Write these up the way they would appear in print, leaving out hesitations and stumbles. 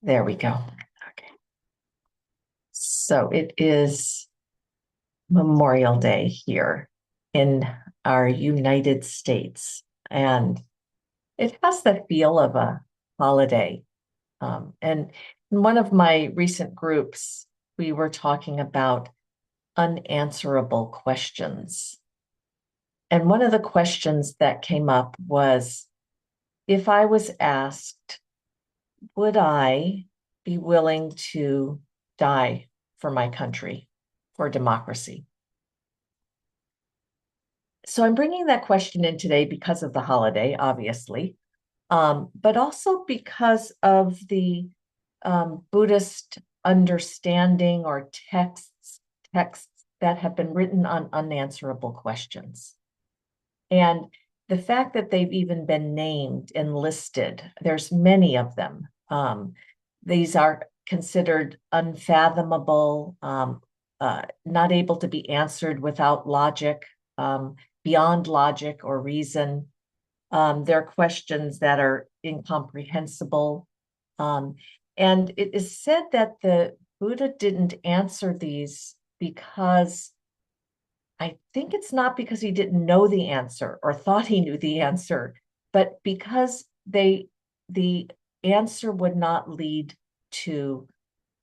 There we go. Okay. So it is Memorial Day here in our United States, and it has the feel of a holiday. And in one of my recent groups, we were talking about unanswerable questions. And one of the questions that came up was, if I was asked, would I be willing to die for my country, for democracy? So I'm bringing that question in today because of the holiday, obviously, but also because of the Buddhist understanding or texts that have been written on unanswerable questions. And the fact that they've even been named and listed, there's many of them. These are considered unfathomable, not able to be answered without logic, beyond logic or reason. They're questions that are incomprehensible. Um, and it is said that the Buddha didn't answer these because I think it's not because he didn't know the answer or thought he knew the answer, but because the answer would not lead to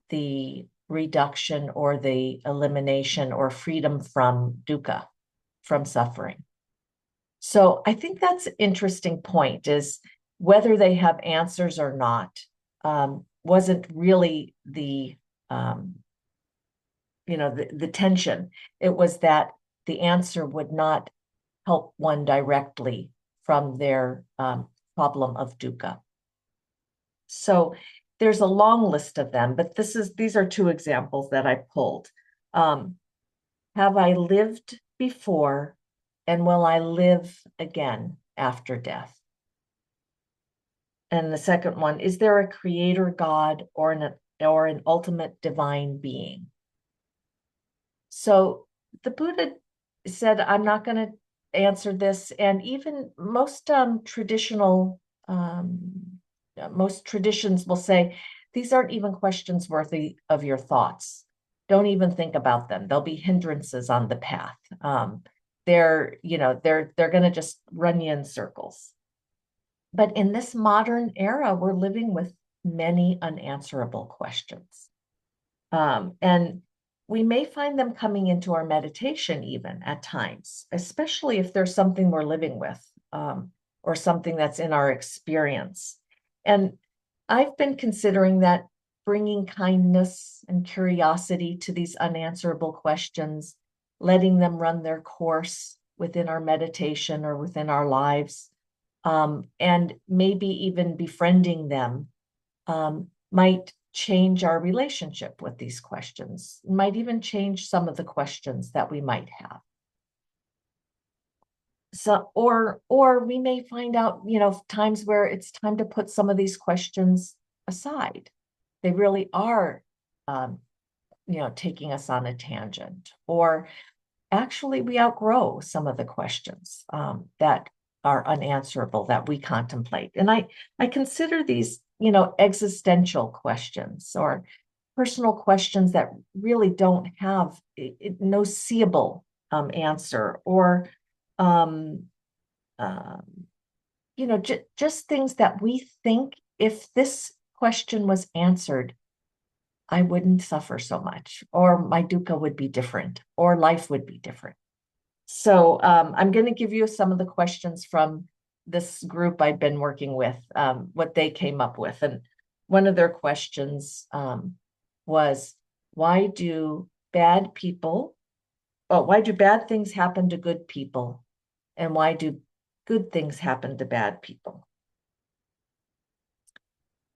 the reduction or the elimination or freedom from dukkha, from suffering. So I think that's an interesting point is whether they have answers or not, wasn't really um, the tension. It was that the answer would not help one directly from their problem of dukkha. So there's a long list of them, but these are two examples that I pulled. Um, have I lived before, and will I live again after death? And the second one, is there a creator God or an ultimate divine being? So the Buddha said, I'm not going to answer this. And even most traditions will say, these aren't even questions worthy of your thoughts. Don't even think about them. They'll be hindrances on the path. They're going to just run you in circles. But in this modern era, we're living with many unanswerable questions. And we may find them coming into our meditation even at times, especially if there's something we're living with or something that's in our experience. And I've been considering that bringing kindness and curiosity to these unanswerable questions, letting them run their course within our meditation or within our lives, and maybe even befriending them might change our relationship with these questions, might even change some of the questions that we might have. So, or we may find out, times where it's time to put some of these questions aside. They really are, um, taking us on a tangent, or actually we outgrow some of the questions that are unanswerable that we contemplate. And I consider these, existential questions or personal questions that really don't have no seeable answer, or um, um, just things that we think if this question was answered, I wouldn't suffer so much, or my dukkha would be different, or life would be different. So I'm going to give you some of the questions from this group I've been working with, what they came up with. And one of their questions was, why do why do bad things happen to good people? And why do good things happen to bad people?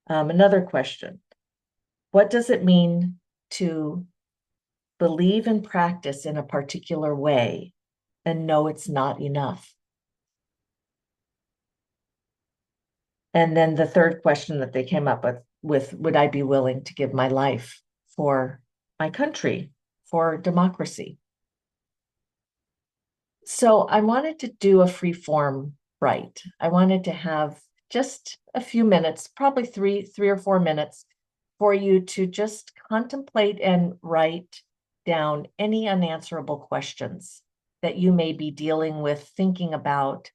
Another question, what does it mean to believe and practice in a particular way and know it's not enough? And then the third question that they came up with would I be willing to give my life for my country, for democracy? So I wanted to do a free form right. I wanted to have just a few minutes, probably three or 4 minutes, for you to just contemplate and write down any unanswerable questions that you may be dealing with, thinking about,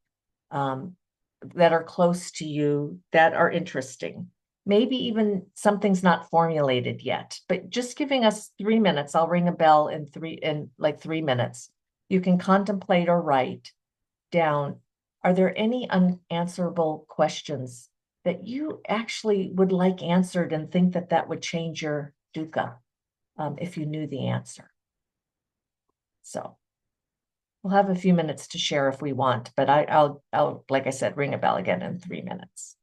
that are close to you, that are interesting. Maybe even something's not formulated yet, but just giving us 3 minutes, I'll ring a bell in like 3 minutes. You can contemplate or write down, are there any unanswerable questions that you actually would like answered and think that that would change your dukkha, if you knew the answer? So we'll have a few minutes to share if we want, but I'll, like I said, ring a bell again in 3 minutes.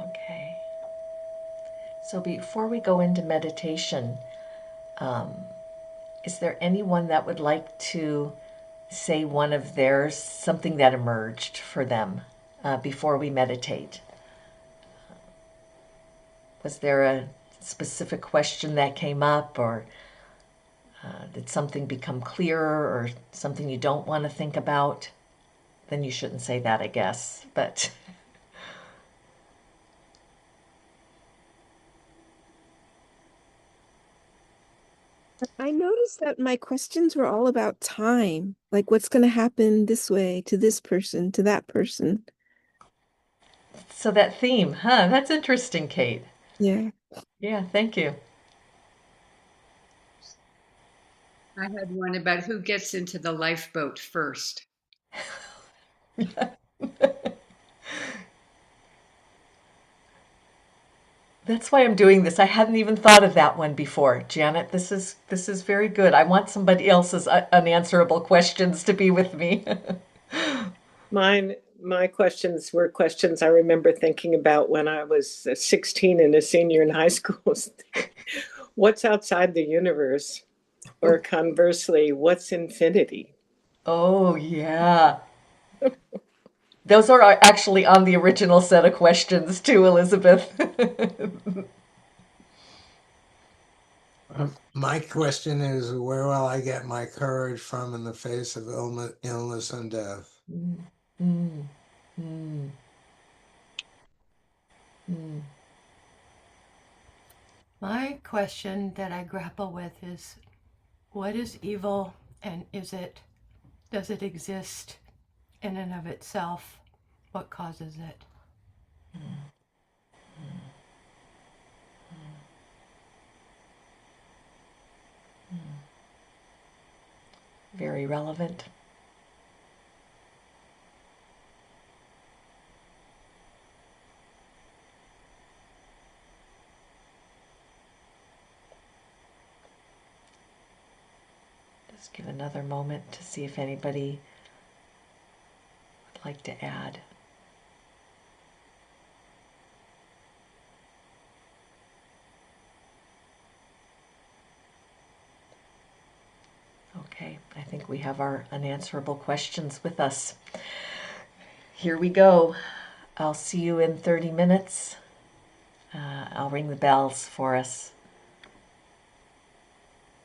Okay. So before we go into meditation, is there anyone that would like to say one of theirs, something that emerged for them, before we meditate? Was there a specific question that came up, or did something become clearer, or something you don't want to think about? Then you shouldn't say that, I guess, but I noticed that my questions were all about time, like what's going to happen this way to this person, to that person. so that theme, huh? That's interesting, Kate. Yeah. Yeah, thank you. I had one about who gets into the lifeboat first. That's why I'm doing this. I hadn't even thought of that one before, Janet. This is very good. I want somebody else's unanswerable questions to be with me. My questions were questions I remember thinking about when I was 16 and a senior in high school. What's outside the universe? Or conversely, what's infinity? Oh, yeah. Those are actually on the original set of questions too, Elizabeth. My question is, where will I get my courage from in the face of illness and death? Mm, mm, mm, mm. My question that I grapple with is, what is evil, and does it exist in and of itself? What causes it? Very relevant. Just give another moment to see if anybody would like to add. Okay, I think we have our unanswerable questions with us. Here we go. I'll see you in 30 minutes. I'll ring the bells for us.